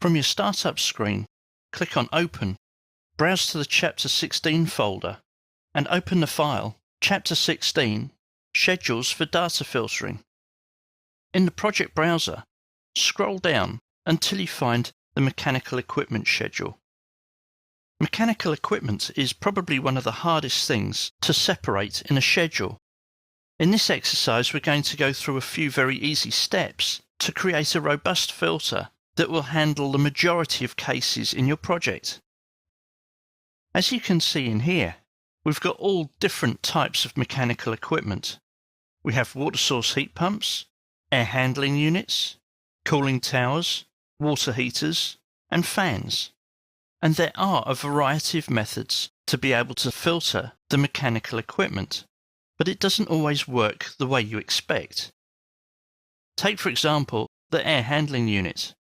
From your Startup screen, click on Open, browse to the Chapter 16 folder, and open the file Chapter 16 Schedules for Data Filtering. In the project browser, scroll down until you find the Mechanical Equipment schedule. Mechanical equipment is probably one of the hardest things to separate in a schedule. In this exercise, we're going to go through a few very easy steps to create a robust filter that will handle the majority of cases in your project. As you can see in here, we've got all different types of mechanical equipment. We have water source heat pumps, air handling units, cooling towers, water heaters, and fans. And there are a variety of methods to be able to filter the mechanical equipment, but it doesn't always work the way you expect. Take, for example, the air handling unit.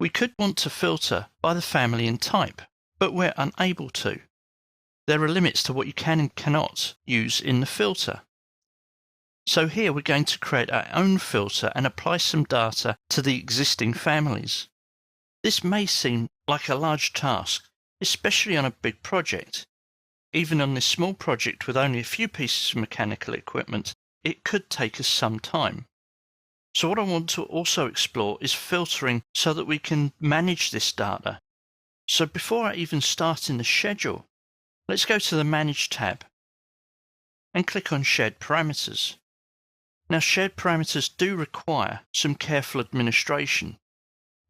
We could want to filter by the family and type, but we're unable to. There are limits to what you can and cannot use in the filter. So here we're going to create our own filter and apply some data to the existing families. This may seem like a large task, especially on a big project. Even on this small project with only a few pieces of mechanical equipment, it could take us some time. So what I want to also explore is filtering so that we can manage this data. So before I even start in the schedule, let's go to the Manage tab and click on Shared Parameters. Now, shared parameters do require some careful administration.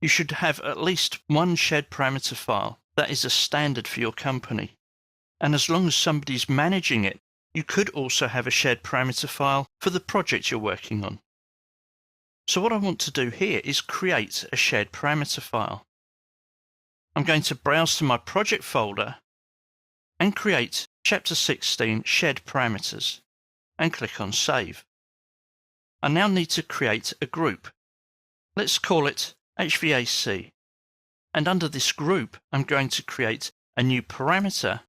You should have at least one shared parameter file that is a standard for your company. And as long as somebody's managing it, you could also have a shared parameter file for the project you're working on. So what I want to do here is create a shared parameter file. I'm going to browse to my project folder and create Chapter 16 Shared Parameters and click on Save. I now need to create a group. Let's call it HVAC. And under this group, I'm going to create a new parameter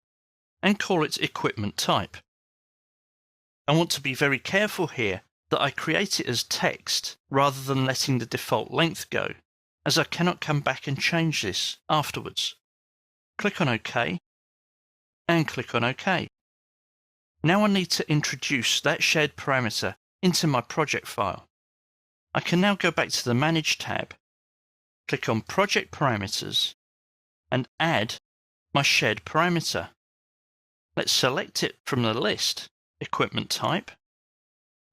and call it Equipment Type. I want to be very careful here that I create it as text rather than letting the default length go, as I cannot come back and change this afterwards. Click on OK and click on OK. Now I need to introduce that shared parameter into my project file. I can now go back to the Manage tab, click on Project Parameters and add my shared parameter. Let's select it from the list, Equipment Type.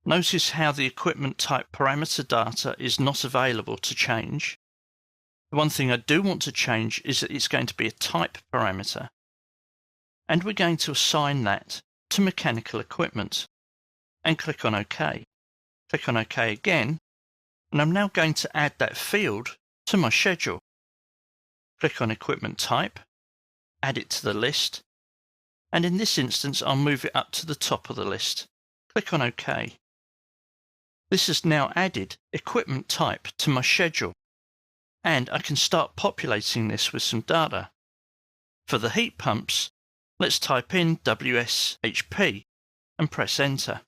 Notice how the equipment type parameter data is not available to change. The one thing I do want to change is that it's going to be a type parameter. And we're going to assign that to mechanical equipment. And click on OK. Click on OK again. And I'm now going to add that field to my schedule. Click on Equipment Type. Add it to the list. And in this instance, I'll move it up to the top of the list. Click on OK. This has now added equipment type to my schedule, and I can start populating this with some data. For the heat pumps, let's type in WSHP and press Enter.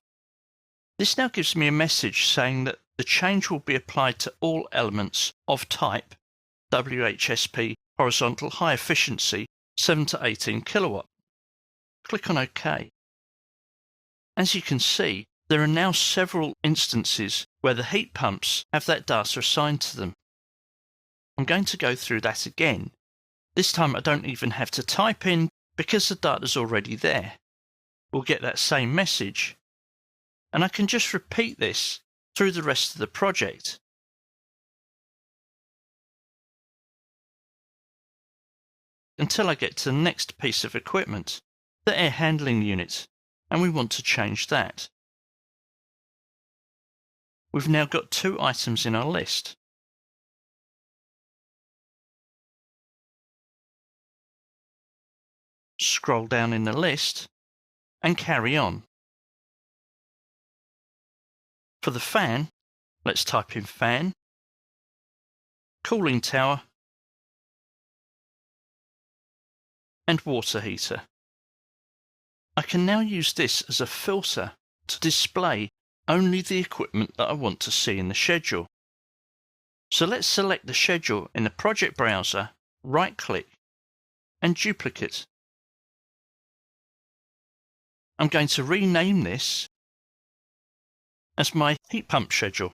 This now gives me a message saying that the change will be applied to all elements of type WHSP horizontal high efficiency 7 to 18 kilowatt. Click on OK. As you can see, there are now several instances where the heat pumps have that data assigned to them. I'm going to go through that again. This time I don't even have to type in because the data's already there. We'll get that same message, and I can just repeat this through the rest of the project. Until I get to the next piece of equipment, the air handling unit, and we want to change that. We've now got 2 items in our list. Scroll down in the list and carry on. For the fan, let's type in fan, cooling tower, and water heater. I can now use this as a filter to display only the equipment that I want to see in the schedule. So let's select the schedule in the project browser, right-click, and duplicate. I'm going to rename this as my heat pump schedule.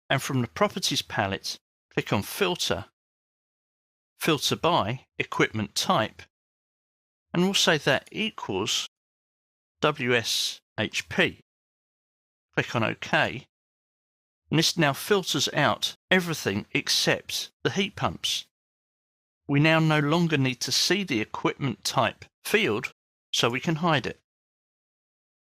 And from the Properties palette, click on Filter, Filter by Equipment Type, and we'll say that equals WSHP. Click on OK, and this now filters out everything except the heat pumps. We now no longer need to see the equipment type field, so we can hide it.